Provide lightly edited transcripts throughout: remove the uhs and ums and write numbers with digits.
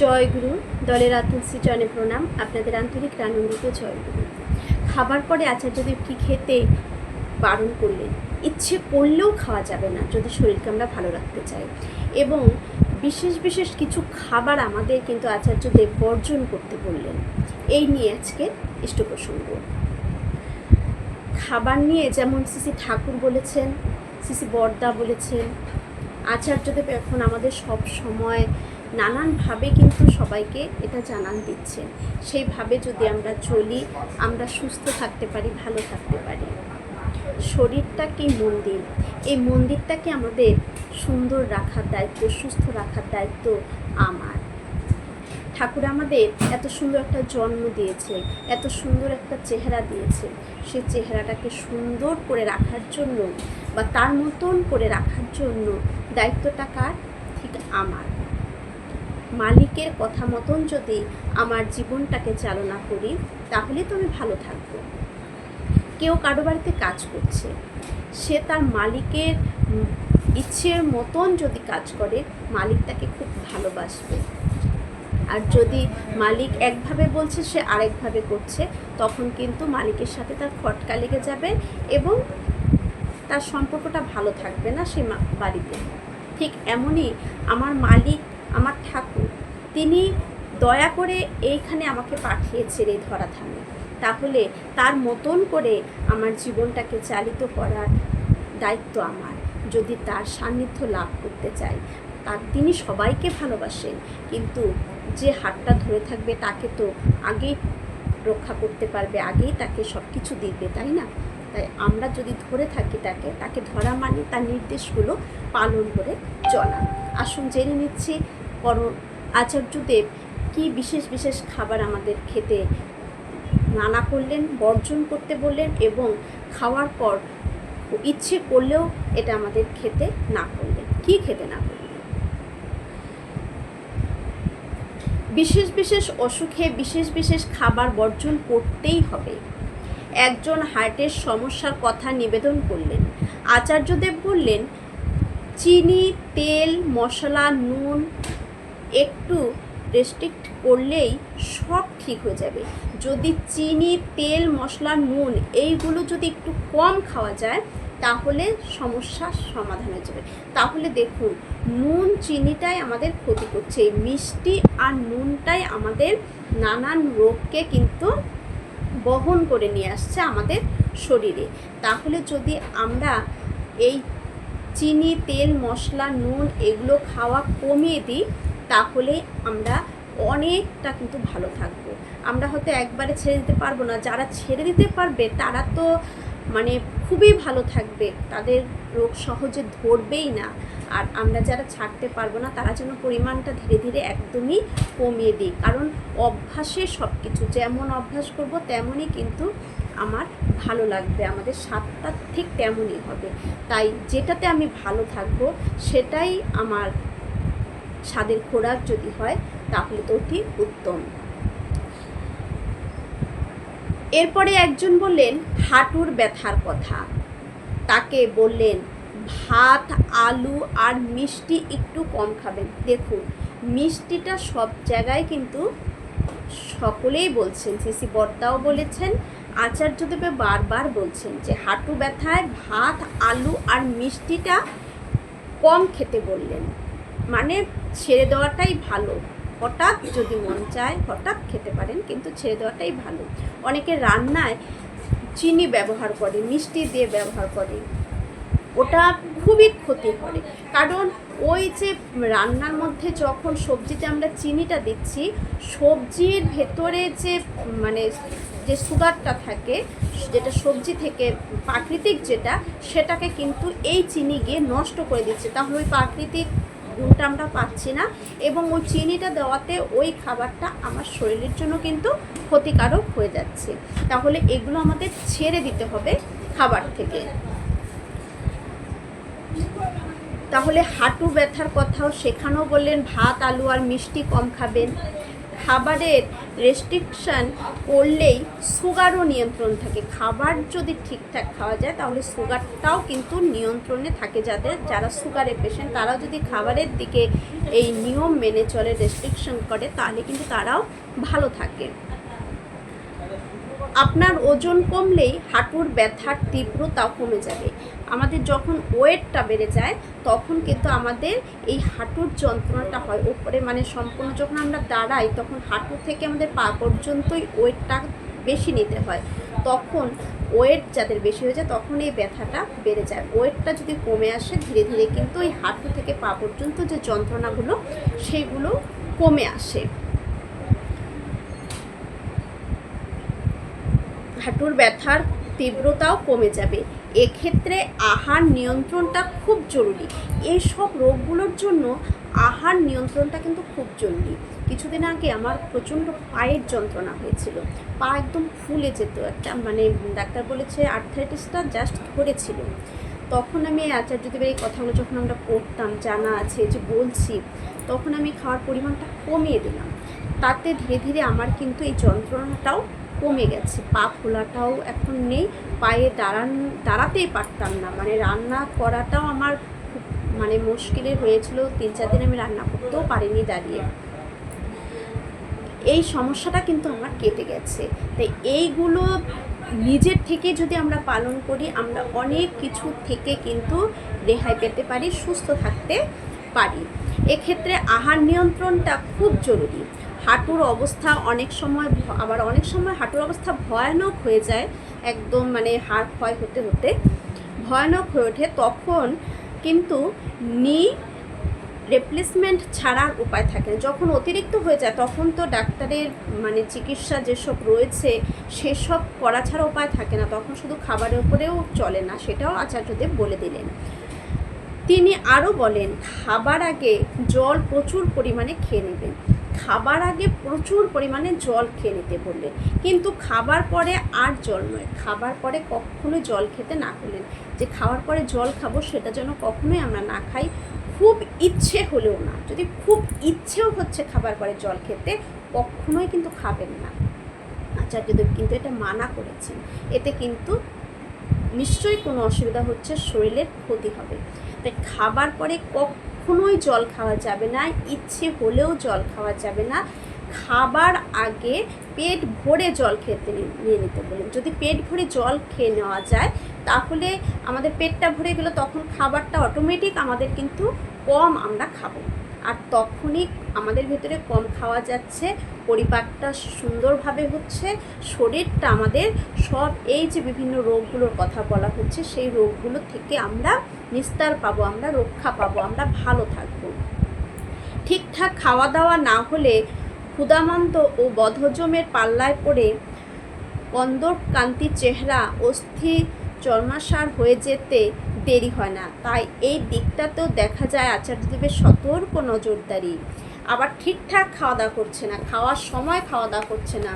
জয়গুরু দলের তুলসী চরণে প্রণাম। আপনাদের আন্তরিক আনন্দিত জয়গুরু। খাবার পরে আচার্যদেব কি খেতে বারণ করলেন? ইচ্ছে করলেও খাওয়া যাবে না যদি শরীরকে আমরা ভালো রাখতে চাই। এবং বিশেষ বিশেষ কিছু খাবার আমাদের কিন্তু আচার্যদেব বর্জন করতে বললেন। এই নিয়ে আজকে ইষ্ট প্রসঙ্গ। খাবার নিয়ে যেমন শ্রী ঠাকুর বলেছেন, শ্রী বরদা বলেছেন, আচার্যদেব এখন আমাদের সব সময় নানানভাবে কিন্তু সবাইকে এটা জানান দিচ্ছেন। সেইভাবে যদি আমরা চলি, আমরা সুস্থ থাকতে পারি, ভালো থাকতে পারি। শরীরটা কি মন্দির, এই মন্দিরটাকে আমাদের সুন্দর রাখার দায়িত্ব, সুস্থ রাখার দায়িত্ব আমার। ঠাকুর আমাদের এত সুন্দর একটা জন্ম দিয়েছে, এত সুন্দর একটা চেহারা দিয়েছে। সেই চেহারাটাকে সুন্দর করে রাখার জন্য বা তার মতন করে রাখার জন্য দায়িত্বটা কার? ঠিক আমার। মালিকের কথা মতন যদি আমার জীবনটাকে চালনা করি, তাহলে তো আমি ভালো থাকবো। কেউ কারো বাড়িতে কাজ করছে, সে তার মালিকের ইচ্ছের মতন যদি কাজ করে, মালিক তাকে খুব ভালোবাসবে। আর যদি মালিক একভাবে বলছে, সে আরেকভাবে করছে, তখন কিন্তু মালিকের সাথে তার খটকা লেগে যাবে এবং তার সম্পর্কটা ভালো থাকবে না সে বাড়িতে। ঠিক এমনই আমার মালিক, আমার ঠাকুর, তিনি দয়া করে এইখানে আমাকে পাঠিয়েছেন এই ধরাধামে। তাহলে তার মতন করে আমার জীবনটাকে চালিত করার দায়িত্ব আমার, যদি তার সান্নিধ্য লাভ করতে চাই। তিনি সবাইকে ভালোবাসেন, কিন্তু যে হাতটা ধরে থাকবে তাকে তো আগেই রক্ষা করতে পারবে, আগেই তাকে সব কিছু দিবে, তাই না? তাই আমরা যদি ধরে থাকি তাকে ধরা মানে তার নির্দেশগুলো পালন করে চলা। আসুন জেনে নিচ্ছি আচার্যদেব কি বিশেষ বিশেষ খাবার আমাদের খেতে মানা করলেন, বর্জন করতে বললেন, এবং খাওয়ার পর ইচ্ছে করলেও এটা আমাদের খেতে না করলেন। কি খেতে না করলেন? বিশেষ বিশেষ অসুখে বিশেষ বিশেষ খাবার বর্জন করতেই হবে। একজন হার্টের সমস্যার কথা নিবেদন করলেন। আচার্যদেব বললেন, চিনি, তেল, মশলা, নুন একটু রেস্ট্রিক্ট করলেই সব ঠিক হয়ে যাবে। যদি চিনি, তেল, মশলা, নুন এইগুলো যদি একটু কম খাওয়া যায়, তাহলে সমস্যার সমাধান হয়ে যাবে। তাহলে দেখুন, নুন চিনিটাই আমাদের ক্ষতি করছে, মিষ্টি আর নুনটাই আমাদের নানান রোগকে কিন্তু বহন করে নিয়ে আসছে আমাদের শরীরে। তাহলে যদি আমরা এই চিনি, তেল, মশলা, নুন এগুলো খাওয়া কমিয়ে দিই, তাহলে আমরা অনেকটা কিন্তু ভালো থাকবো। আমরা হয়তো একবারে ছেড়ে দিতে পারবো না, যারা ছেড়ে দিতে পারবে তারা তো মানে খুবই ভালো থাকবে, তাদের রোগ সহজে ধরবেই না। আর আমরা যারা ছাড়তে পারবো না, তারা যেন পরিমাণটা ধীরে ধীরে একদমই কমিয়ে দিই। কারণ অভ্যাসে সব কিছু, যেমন অভ্যাস করব তেমনই কিন্তু আমার ভালো লাগবে, আমাদের স্বাদটা ঠিক তেমনই হবে। তাই যেটাতে আমি ভালো থাকবো সেটাই আমার স্বাদের খোরাক যদি হয়, তাহলে তো ঠিক উত্তম। এরপরে একজন বললেন হাঁটুর ব্যথার কথা। তাকে বললেন ভাত, আলু আর মিষ্টি একটু কম খাবেন। দেখুন, মিষ্টিটা সব জায়গায় কিন্তু সকলেই বলছেন, শ্রী বরদাও বলেছেন, আচার্যদেব বারবার বলছেন যে হাঁটু ব্যথায় ভাত, আলু আর মিষ্টিটা কম খেতে বললেন। মানে ছেড়ে দেওয়াটাই ভালো। হঠাৎ যদি মন চায় হঠাৎ খেতে পারেন, কিন্তু ছেড়ে দেওয়াটাই ভালো। অনেকে রান্নায় চিনি ব্যবহার করে, মিষ্টি দিয়ে ব্যবহার করে, ওটা খুবই ক্ষতি করে। কারণ ওই যে রান্নার মধ্যে যখন সবজিতে আমরা চিনিটা দিচ্ছি, সবজির ভেতরে যে মানে যে সুগারটা থাকে, যেটা সবজি থেকে প্রাকৃতিক যেটা, সেটাকে কিন্তু এই চিনি গিয়ে নষ্ট করে দিচ্ছে। তাহলে ওই প্রাকৃতিক গুণটা আমরা পাচ্ছি না, এবং ওই চিনিটা দেওয়াতে ওই খাবারটা আমার শরীরের জন্য কিন্তু ক্ষতিকারক হয়ে যাচ্ছে। তাহলে এগুলো আমাদের ছেড়ে দিতে হবে খাবার থেকে। তাহলে হাঁটু ব্যথার কথাও সেখানেও বললেন ভাত, আলু আর মিষ্টি কম খাবেন। খাবারের রেস্ট্রিকশান করলেই সুগারও নিয়ন্ত্রণ থাকে। খাবার যদি ঠিকঠাক খাওয়া যায় তাহলে সুগারটাও কিন্তু নিয়ন্ত্রণে থাকে। যারা সুগারের পেশেন্ট তারাও যদি খাবারের দিকে এই নিয়ম মেনে চলে, রেস্ট্রিকশন করে, তাহলে কিন্তু তারাও ভালো থাকে। আপনার ওজন কমলেই হাঁটুর ব্যথার তীব্রতাও কমে যাবে। আমাদের যখন ওয়েটটা বেড়ে যায় তখন কিন্তু আমাদের এই হাঁটুর যন্ত্রণাটা হয় ওপরে, মানে সম্পূর্ণ যখন আমরা দাঁড়াই তখন হাঁটু থেকে আমাদের পা পর্যন্তই ওয়েটটা বেশি নিতে হয়। তখন ওয়েট যাদের বেশি হয়ে যায় তখন এই ব্যথাটা বেড়ে যায়। ওয়েটটা যদি কমে আসে ধীরে ধীরে কিন্তু এই হাঁটু থেকে পা পর্যন্ত যে যন্ত্রণাগুলো সেগুলো কমে আসে। হাঁটুর ব্যথার তীব্রতাও কমে যাবে। এক্ষেত্রে আহার নিয়ন্ত্রণটা খুব জরুরি। এইসব রোগগুলোর জন্য আহার নিয়ন্ত্রণটা কিন্তু খুব জরুরি। কিছুদিন আগে আমার প্রচণ্ড পায়ের যন্ত্রণা হয়েছিল, পা একদম ফুলে যেত, একটা মানে ডাক্তার বলেছে আর্থারাইটিসটা জাস্ট ধরেছিল। তখন আমি আচার্যদেবের এই কথাগুলো যখন আমরা পড়তাম, জানা আছে যে বলছি, তখন আমি খাওয়ার পরিমাণটা কমিয়ে দিলাম। তাতে ধীরে ধীরে আমার কিন্তু এই যন্ত্রণাটাও কমে গেছে। পা ফোলাটাও এখন নেই, পায়ে দাঁড়াতেই পারতাম না, মানে রান্না করাটাও আমার খুব মানে মুশকিলের হয়েছিল। 3-4 দিন আমি রান্না করতেও পারিনি দাঁড়িয়ে। এই সমস্যাটা কিন্তু আমার কেটে গেছে। তাই এইগুলো নিজের থেকে যদি আমরা পালন করি আমরা অনেক কিছু থেকে কিন্তু রেহাই পেতে পারি, সুস্থ থাকতে পারি। এক্ষেত্রে আহার নিয়ন্ত্রণটা খুব জরুরি। হাঁটুর অবস্থা অনেক সময় হাঁটুর অবস্থা ভয়ানক হয়ে যায়, একদম মানে হাড় ক্ষয় হতে হতে ভয়ানক হয়ে ওঠে। তখন কিন্তু নি রিপ্লেসমেন্ট ছাড়ার উপায় থাকে না। যখন অতিরিক্ত হয়ে যায় তখন তো ডাক্তারের মানে চিকিৎসা যেসব রয়েছে সেসব করা ছাড়া উপায় থাকে না, তখন শুধু খাবারের উপরেও চলে না, সেটাও আচার্যদেব বলে দিলেন। তিনি আরও বলেন খাবার আগে জল প্রচুর পরিমাণে খেয়ে নেবেন। খাবার আগে প্রচুর পরিমাণে জল খেয়ে নিতে বললেন, কিন্তু খাবার পরে আর জল নয়। খাবার পরে কখনোই জল খেতে না করলেন, যে খাওয়ার পরে জল খাবো সেটা যেন কখনোই আমরা না খাই। খুব ইচ্ছে হলেও না, যদি খুব ইচ্ছেও হচ্ছে খাবার পরে জল খেতে, কখনোই কিন্তু খাবেন না। আচার্যদেব কিন্তু এটা মানা করেছেন। এতে কিন্তু নিশ্চয়ই কোনো অসুবিধা হচ্ছে, শরীরের ক্ষতি হবে। তাই খাবার পরে কখনোই জল খাওয়া যাবে না, ইচ্ছে হলেও জল খাওয়া যাবে না। খাবার আগে পেট ভরে জল খেতে নিয়ে নিতে বলেন। যদি পেট ভরে জল খেয়ে নেওয়া যায় তাহলে আমাদের পেটটা ভরে গেলে তখন খাবারটা অটোমেটিক আমাদের কিন্তু কম আমরা খাবো, আর তখনই আমাদের ভিতরে কম খাওয়া যাচ্ছে, পরিপাকটা সুন্দরভাবে হচ্ছে, শরীরটা আমাদের সব এই যে বিভিন্ন রোগগুলোর কথা বলা হচ্ছে সেই রোগগুলো থেকে আমরা নিস্তার পাবো, আমরা রক্ষা পাবো, আমরা ভালো থাকবো। ঠিকঠাক খাওয়া দাওয়া না হলে ক্ষুধামন্ত ও বদহজমের পাল্লায় পড়ে কন্দর্পকান্তি চেহারা অস্থি চর্মাসার হয়ে যেতে দেরি হয় না। তাই এই দিকটাতেও দেখা যায় আচার্যদেবের সতর্ক নজরদারি। আবার ঠিকঠাক খাওয়া দাওয়া করছে না, খাওয়ার সময় খাওয়া দাওয়া করছে না,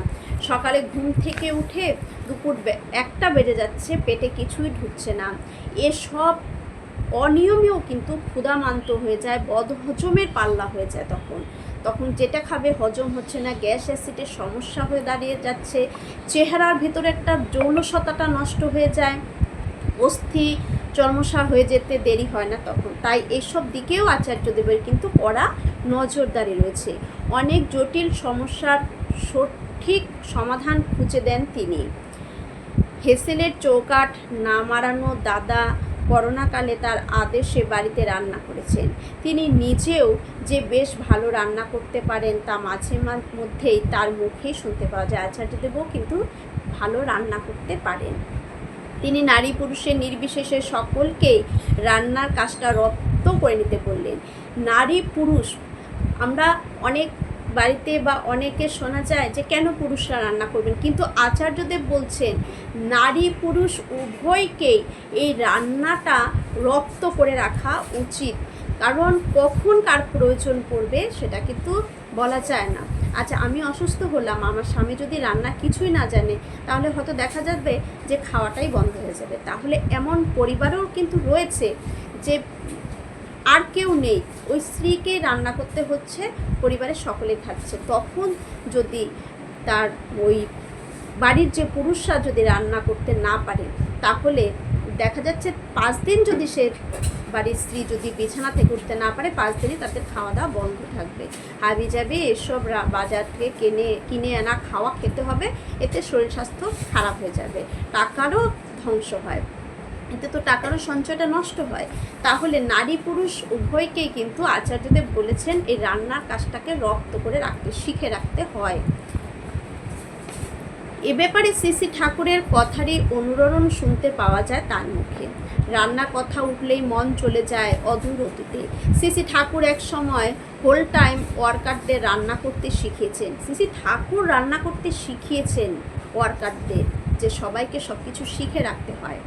সকালে ঘুম থেকে উঠে দুপুর 1টা বেজে যাচ্ছে, পেটে কিছুই ঢুকছে না, এসব অনিয়মেও কিন্তু ক্ষুধামান্ত হয়ে যায়, বদহজমের পাল্লা হয়ে যায়। তখন যেটা খাবে হজম হচ্ছে না, গ্যাস অ্যাসিডের সমস্যা হয়ে দাঁড়িয়ে যাচ্ছে, চেহারার ভিতরে একটা যৌনসতাটা নষ্ট হয়ে যায়, অস্থি চর্মসার হয়ে যেতে দেরি হয় না তখন। তাই এইসব দিকেও আচার্যদেবের কিন্তু কড়া নজরদারি রয়েছে। অনেক জটিল সমস্যার সঠিক সমাধান খুঁজে দেন তিনি। হেসেলের চৌকাঠ না মারানো দাদা করোনাকালে তার আদেশে বাড়িতে রান্না করেছেন। তিনি নিজেও যে বেশ ভালো রান্না করতে পারেন তা মাঝে মধ্যেই তার মুখেই শুনতে পাওয়া যায়। আচার্যদেবও কিন্তু ভালো রান্না করতে পারেন। তিনি নারী পুরুষের নির্বিশেষে সকলকেই রান্নার কাজটা রপ্ত করে নিতে বললেন। নারী পুরুষ আমরা অনেক বাড়িতে বা অনেকে শোনা যায় যে কেন পুরুষরা রান্না করবেন, কিন্তু আচার্যদেব বলছেন নারী পুরুষ উভয়কেই এই রান্নাটা রপ্ত করে রাখা উচিত, কারণ কখন কার প্রয়োজন পড়বে সেটা কিন্তু বলা যায় না। আচ্ছা, আমি অসুস্থ হলাম, আমার স্বামী যদি রান্না কিছুই না জানে তাহলে হয়তো দেখা যাবে যে খাওয়াটাই বন্ধ হয়ে যাবে। তাহলে এমন পরিবারও কিন্তু রয়েছে যে আর কেউ নেই, ওই স্ত্রীকেই রান্না করতে হচ্ছে, পরিবারের সকলে খাচ্ছে। তখন যদি তার ওই বাড়ির যে পুরুষরা যদি রান্না করতে না পারে, তাহলে দেখা যাচ্ছে 5 দিন যদি সে বাড়ির স্ত্রী যদি বিছানা থেকে উঠতে না পারে, 5 দিনই তাদের খাওয়া দাওয়া বন্ধ থাকবে। হাবি যাবে এসব বাজার থেকে কিনে আনা খাওয়া খেতে হবে, এতে শরীর স্বাস্থ্য খারাপ হয়ে যাবে, টাকারও ধ্বংস হয়, এতে তো টাকারও সঞ্চয়টা নষ্ট হয়। তাহলে নারী পুরুষ উভয়কেই কিন্তু আচার্যদেব বলেছেন এই রান্নার কাজটাকে রপ্ত করে রাখতে, শিখে রাখতে হয়। এ ব্যাপারে শ্রী শ্রী ঠাকুরের কথারই অনুরণন শুনতে পাওয়া যায় তার মুখে। রান্নার কথা উঠলেই মন চলে যায় অদূর অতীতে। শ্রী শ্রী ঠাকুর এক সময় হোল টাইম ওয়ার্কারদের রান্না করতে শিখিয়েছেন। শ্রী শ্রী ঠাকুর রান্না করতে শিখিয়েছেন ওয়ার্কারদের, যে সবাইকে সব কিছু শিখে রাখতে হয়।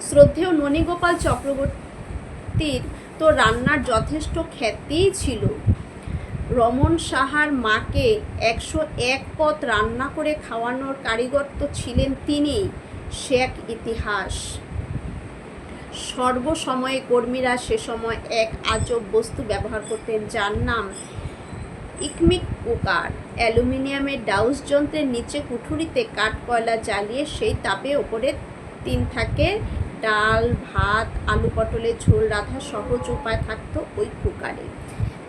শ্রদ্ধেয় ননীগোপাল চক্রবর্তীর তো রান্নার যথেষ্ট খ্যাতিই ছিল। রমন সাহার মাকে 101 পদ রান্না করে খাওয়ানোর কারিগর তো ছিলেন তিনি, সে এক ইতিহাস। সর্বসময়ে কর্মীরা সে সময় এক আজব বস্তু ব্যবহার করতেন, যার নাম ইকমিক কুকার। অ্যালুমিনিয়ামের ডাউস যন্ত্রের নিচে কুঠুরিতে কাঠ কয়লা জ্বালিয়ে সেই তাপে ওপরে 3 থাকে ডাল, ভাত, আলু পটলের ঝোল রাঁধার সহজ উপায় থাকতো ওই কুকারে।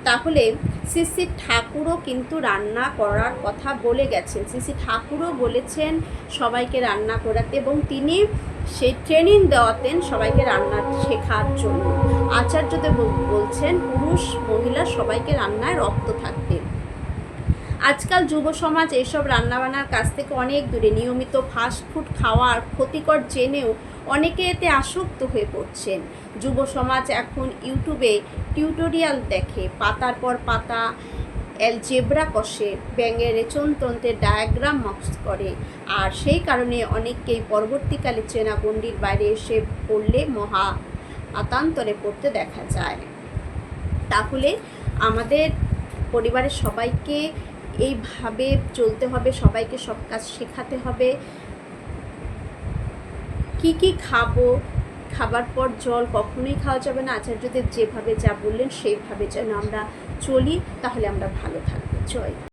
তাহলে শ্রী শ্রী ঠাকুরও কিন্তু রান্না করার কথা বলে গেছেন। শ্রী শ্রী ঠাকুরও বলেছেন সবাইকে রান্না করাতে, এবং তিনি সেই ট্রেনিং দেওয়াতেন সবাইকে রান্না শেখার জন্য। আচার্যদেব বলছেন পুরুষ মহিলা সবাইকে রান্নায় রপ্ত থাকতেন। আজকাল যুব সমাজ এইসব রান্নাবান্নার কাছ থেকে অনেক দূরে। নিয়মিত ফাস্টফুড খাওয়ার ক্ষতিকর জেনেও অনেকে এতে আসক্ত হয়ে পড়ছেন। যুব সমাজ এখন ইউটিউবে টিউটোরিয়াল দেখে, পাতার পর পাতা অ্যালজেব্রা কষে, ব্যাঙের রেচনতন্ত্রের ডায়াগ্রাম মস্ত করে, আর সেই কারণে অনেককেই পরবর্তীকালে চেনা গণ্ডির বাইরে এসে পড়লে মহা আতান্তরে পড়তে দেখা যায়। তাহলে আমাদের পরিবারের সবাইকে এইভাবে চলতে হবে, সবাইকে সব কাজ শেখাতে হবে। কি কি খাবো, খাবার পর জল কখনোই খাওয়া যাবে না, আচার্যদেব যেভাবে যা বললেন সেইভাবে যেন আমরা চলি, তাহলে আমরা ভালো থাকবো। জয়।